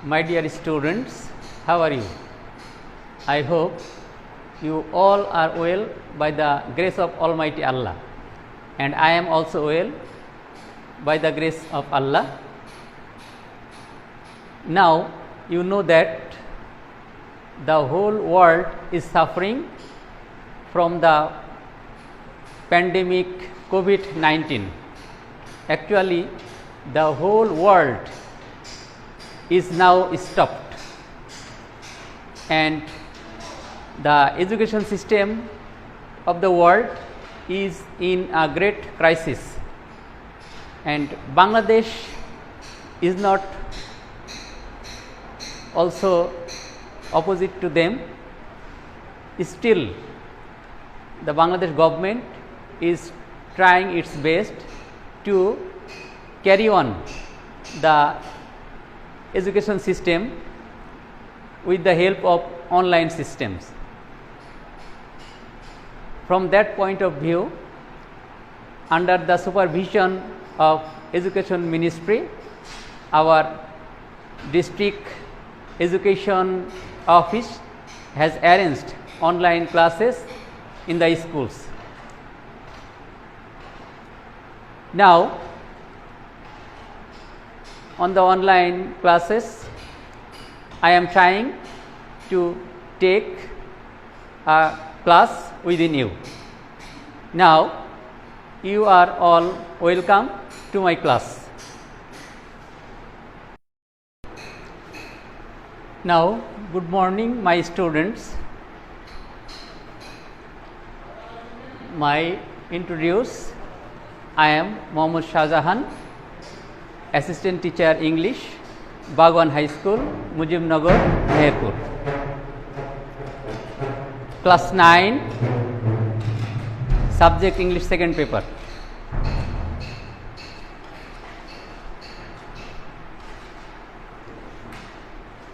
My dear students, how are you? I hope you all are well by the grace of Almighty Allah, and I am also well by the grace of Allah. Now you know that the whole world is suffering from the pandemic COVID-19. Actually, the whole world is now stopped, and the education system of the world is in a great crisis, and Bangladesh is not also opposite to them. Still, the Bangladesh government is trying its best to carry on the education system with the help of online systems. From that point of view, under the supervision of Education Ministry, our district education office has arranged online classes in the schools. Now, on the online classes, I am trying to take a class within you. Now, you are all welcome to my class. Now, good morning, my students. My introduce, I am Mohammad Shahjahan, Assistant Teacher English, Bagwan High School, Mujibnagar, Meherpur. Class 9, Subject English second paper.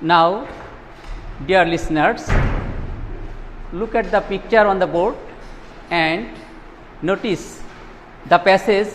Now, dear listeners, look at the picture on the board and notice the passage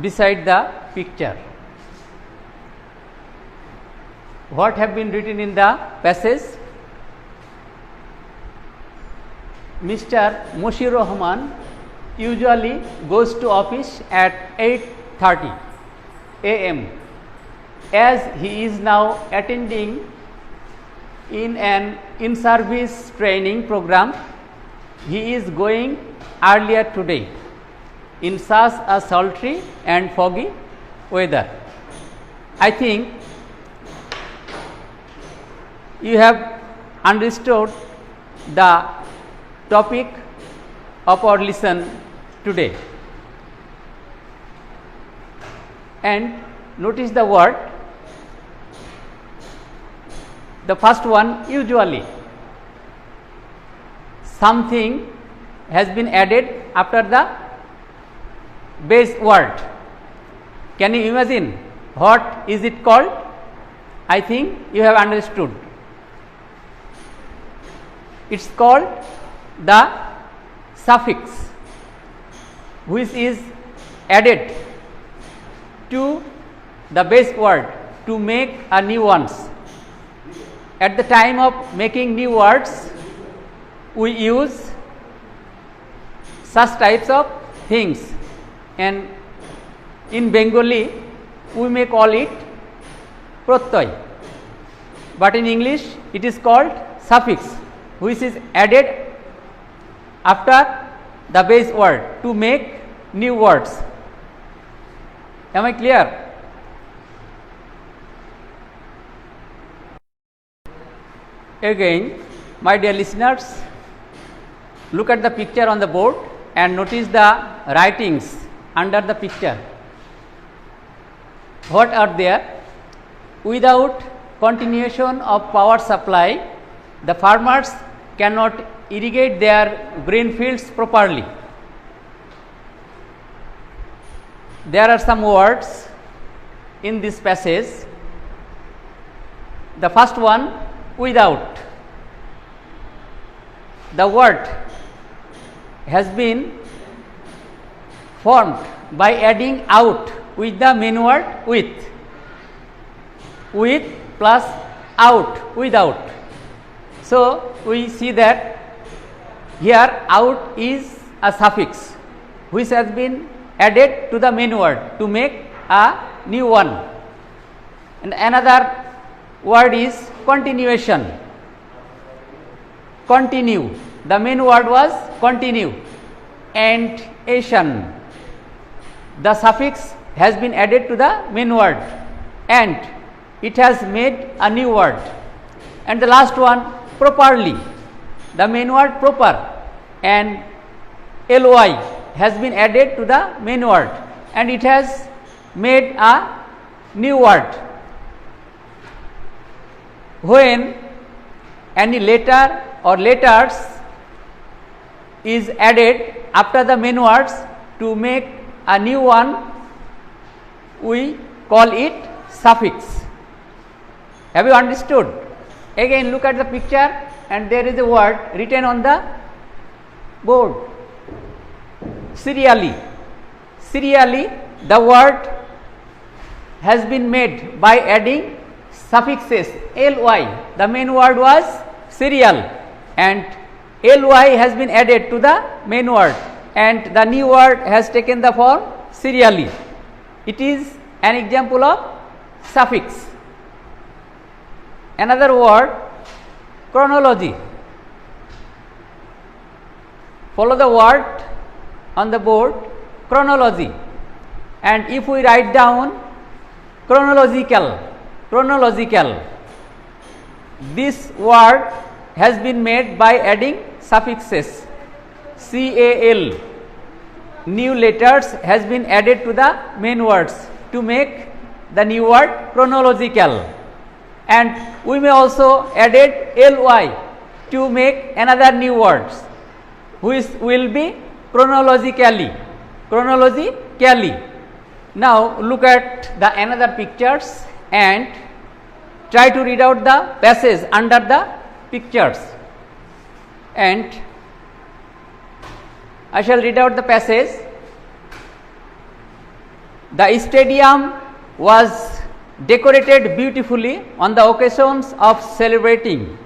beside the picture. What have been written in the passage? Mr. Moshir Rahman usually goes to office at 8:30 a.m. As he is now attending in an in-service training program, he is going earlier today in such a sultry and foggy weather. I think you have understood the topic of our lesson today. And notice the word. The first one, usually. Something has been added after the base word. Can you imagine what is it called? I think you have understood. It's called the suffix, which is added to the base word to make a new ones. At the time of making new words, we use such types of things, and in Bengali we may call it protyay, but in English it is called suffix, which is added after the base word to make new words. Am I clear? Again, my dear listeners, look at the picture on the board and notice the writings under the picture. What are there? Without continuation of power supply, the farmers cannot irrigate their grain fields properly. There are some words in this passage. The first one, without. The word has been formed by adding out with the main word with. With plus out, without. So we see that here out is a suffix which has been added to the main word to make a new one. And another word is continuation. Continue. The main word was continue. And ation. The suffix has been added to the main word and it has made a new word. And the last one, properly. The main word proper and ly has been added to the main word and it has made a new word. When any letter or letters is added after the main words to make a new one, we call it suffix. Have you understood? Again look at the picture and there is a word written on the board. Serially. Serially, the word has been made by adding suffixes ly. The main word was serial and ly has been added to the main word and the new word has taken the form serially. It is an example of suffix. Another word, chronology. Follow the word on the board, chronology, and if we write down chronological, this word has been made by adding suffixes cal. New letters has been added to the main words to make the new word chronological, and we may also added ly to make another new words which will be chronologically. Now look at the another pictures and try to read out the passage under the pictures, and I shall read out the passage. The stadium was decorated beautifully on the occasions of celebrating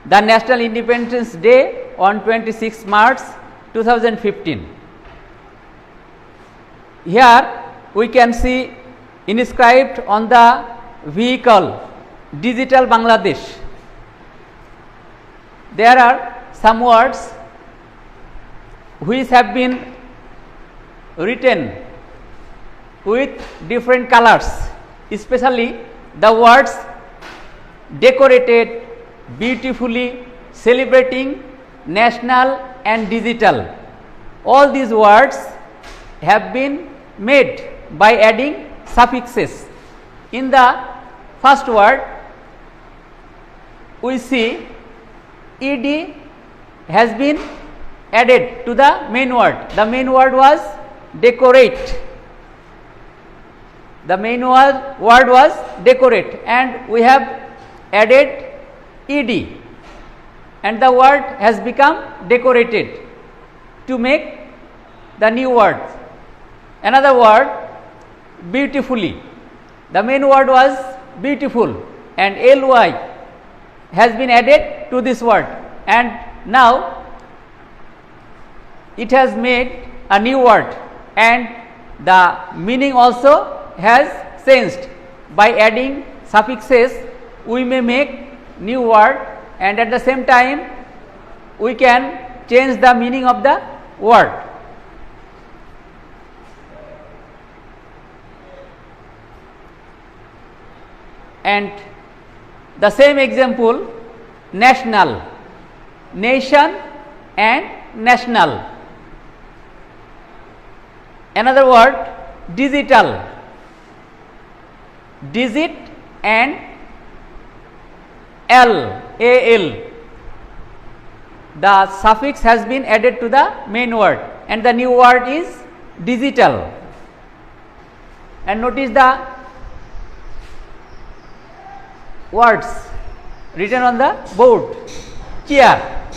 the National Independence Day on 26 March 2015. Here we can see inscribed on the vehicle Digital Bangladesh. There are some words which have been written with different colors, especially the words decorated beautifully, celebrating, national and digital. All these words have been made by adding suffixes. In the first word we see ed has been added to the main word. The main word was decorate. The main word was decorate and we have added ed and the word has become decorated to make the new word. Another word, beautifully. The main word was beautiful and ly has been added to this word and now it has made a new word and the meaning also has changed. By adding suffixes we may make new word and at the same time we can change the meaning of the word. And the same example, national, nation and national. Another word, digital, digit and al. The suffix has been added to the main word and the new word is digital. And notice the words written on the board, chair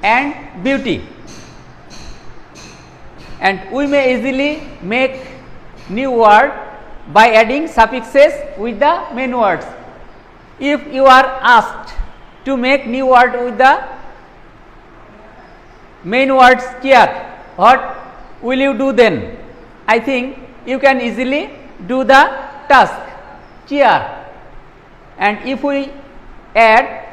and beauty. And we may easily make new word by adding suffixes with the main words. If you are asked to make new word with the main words chair, what will you do then? I think you can easily do the task chair. And if we add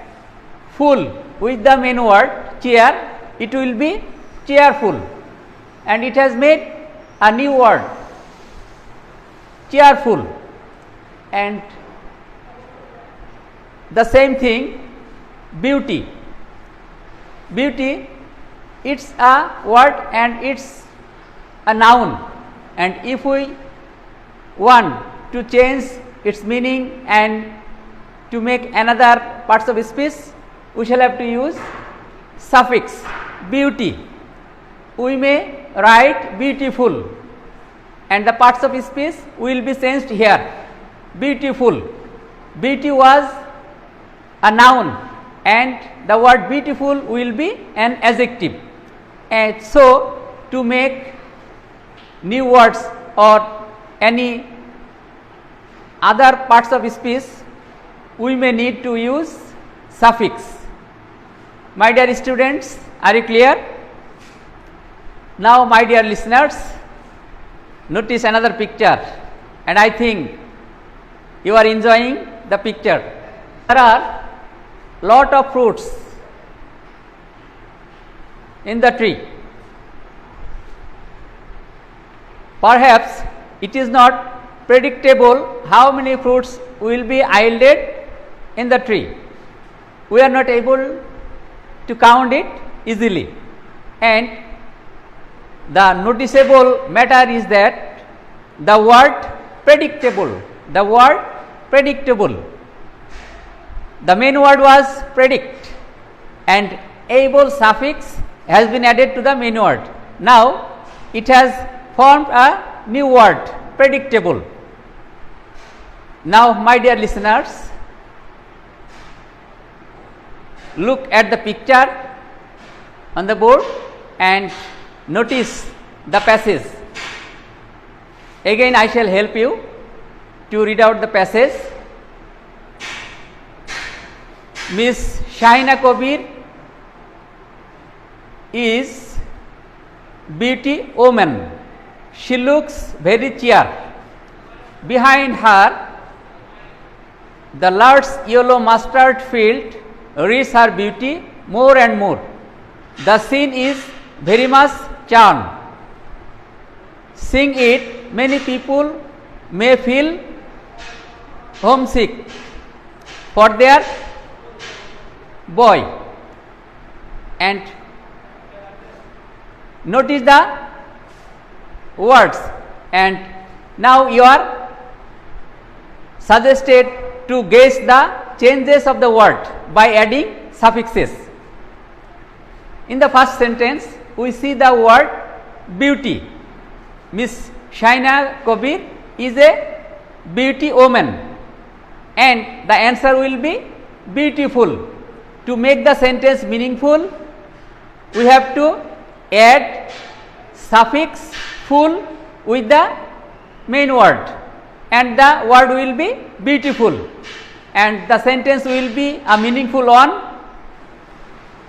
full with the main word chair, it will be cheerful, and it has made a new word cheerful. And the same thing beauty. Beauty, it's a word and it's a noun, and if we want to change its meaning and to make another parts of speech, we shall have to use suffix beauty. We may write beautiful, and the parts of speech will be changed here. Beautiful. Beauty was a noun, and the word beautiful will be an adjective. And so, to make new words or any other parts of speech, we may need to use suffix. My dear students, are you clear? Now, my dear listeners, notice another picture, and I think you are enjoying the picture. There are lot of fruits in the tree. Perhaps it is not predictable how many fruits will be yielded in the tree. We are not able to count it easily, and the noticeable matter is that the word predictable, the main word was predict, and able suffix has been added to the main word. Now it has formed a new word predictable. Now, my dear listeners, look at the picture on the board and notice the passage. Again, I shall help you to read out the passage. Miss Shahina Kabir is beauty woman. She looks very cheer. Behind her, the large yellow mustard field reads her beauty more and more. The scene is very much charmed. Seeing it, many people may feel homesick for their boy. And notice the words, and now you are suggested to guess the changes of the word by adding suffixes. In the first sentence, we see the word beauty. Miss Shahina Kabir is a beauty woman, and the answer will be beautiful. To make the sentence meaningful, we have to add suffix full with the main word, and the word will be beautiful, and the sentence will be a meaningful one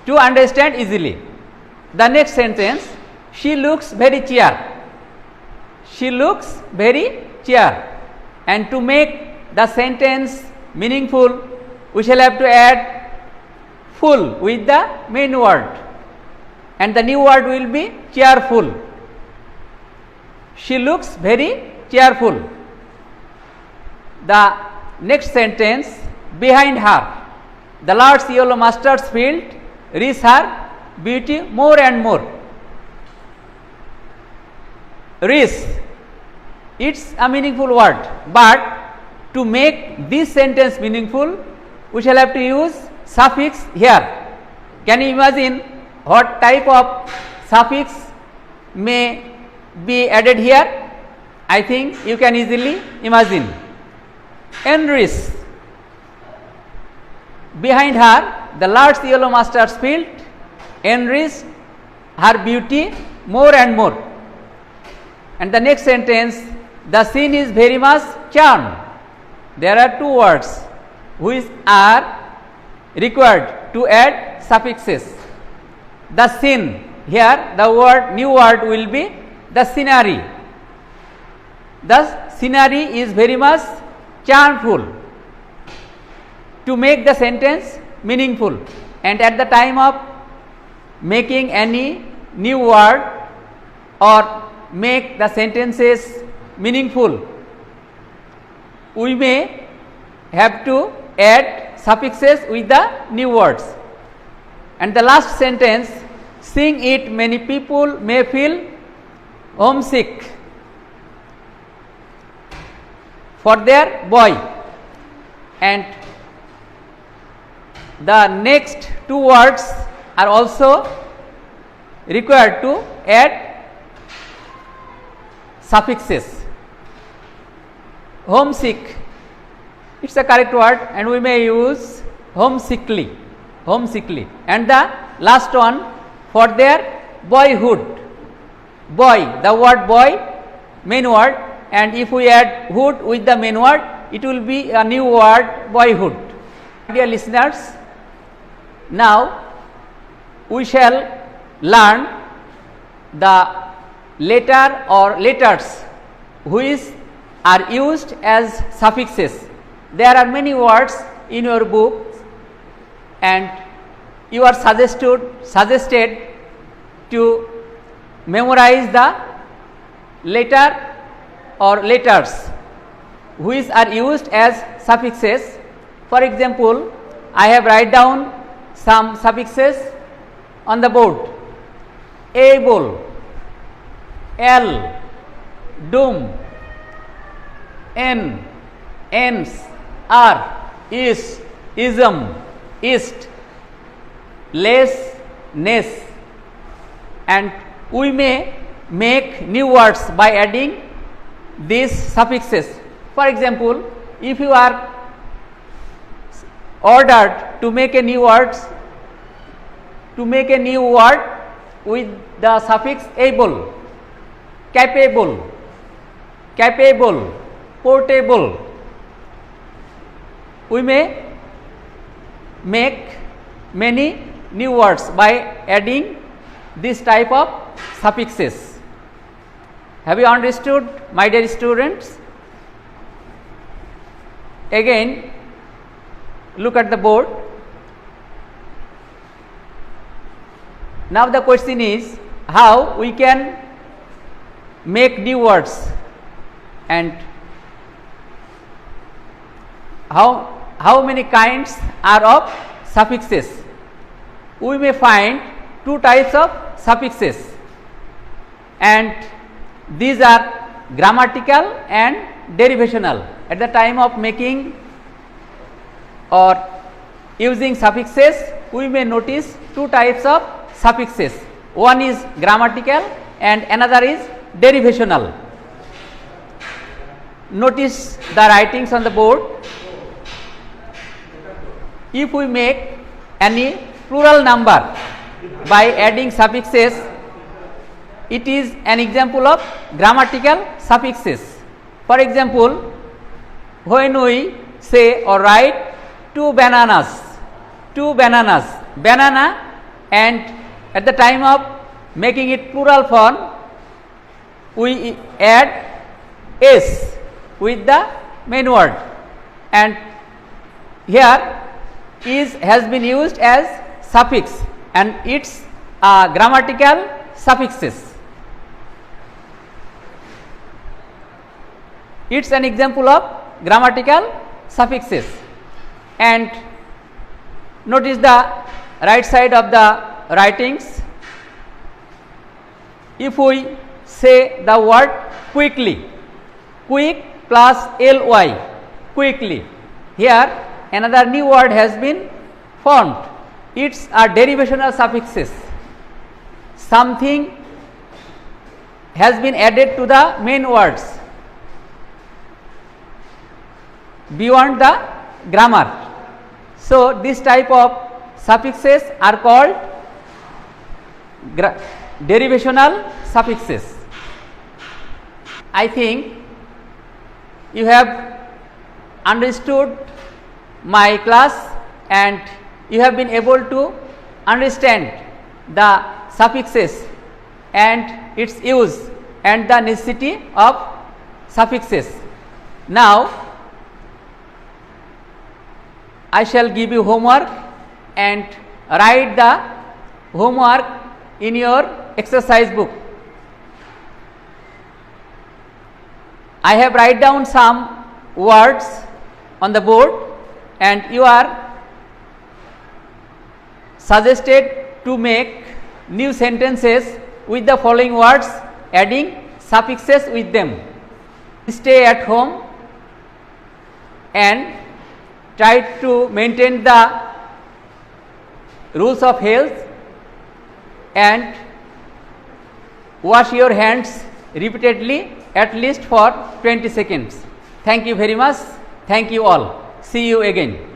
to understand easily. The next sentence, she looks very cheer. She looks very cheer, and to make the sentence meaningful, we shall have to add full with the main word, and the new word will be cheerful. She looks very cheerful. The next sentence, behind her, the large yellow mustard field reaches her beauty more and more. Reach, it's a meaningful word, but to make this sentence meaningful, we shall have to use suffix here. Can you imagine what type of suffix may be added here? I think you can easily imagine. Enrich, Behind her, the large yellow mustard field enriched her beauty more and more. And the next sentence, the scene is very much charmed. There are two words which are required to add suffixes. The scene, here the word, new word will be the scenery. The scenery is very much charmful to make the sentence meaningful, and at the time of making any new word or make the sentences meaningful, we may have to add suffixes with the new words. And the last sentence, seeing it many people may feel homesick for their boy, and the next two words are also required to add suffixes. Homesick, it's a correct word, and we may use homesickly, homesickly. And the last one, for their boyhood. Boy, the word boy, main word, and if we add hood with the main word, it will be a new word, boyhood. Dear listeners, now we shall learn the letter or letters which are used as suffixes. There are many words in your book, and you are suggested to memorize the letter or letters which are used as suffixes. For example, I have write down some suffixes on the board. Able, L, doom, N, ends, R, is, ism, east, less, ness, and we may make new words by adding these suffixes. For example, if you are ordered to make a new word with the suffix able, capable, portable, we may make many new words by adding this type of suffixes. Have you understood, my dear students? Again, look at the board. Now the question is how we can make new words, and how many kinds are of suffixes. We may find two types of suffixes, and these are grammatical and derivational. At the time of making or using suffixes, we may notice two types of suffixes. One is grammatical and another is derivational. Notice the writings on the board. If we make any plural number by adding suffixes, it is an example of grammatical suffixes. For example, when we say or write two bananas, banana, and at the time of making it plural form, we add s with the main word, and here is has been used as suffix, and its grammatical suffixes. It's an example of grammatical suffixes. And notice the right side of the writings. If we say the word quickly, quick plus ly, quickly, here another new word has been formed. It's a derivational suffixes. Something has been added to the main words beyond the grammar. So, this type of suffixes are called derivational suffixes. I think you have understood my class and you have been able to understand the suffixes and its use and the necessity of suffixes. Now, I shall give you homework and write the homework in your exercise book. I have write down some words on the board and you are suggested to make new sentences with the following words, adding suffixes with them. Stay at home and try to maintain the rules of health and wash your hands repeatedly at least for 20 seconds. Thank you very much. Thank you all. See you again.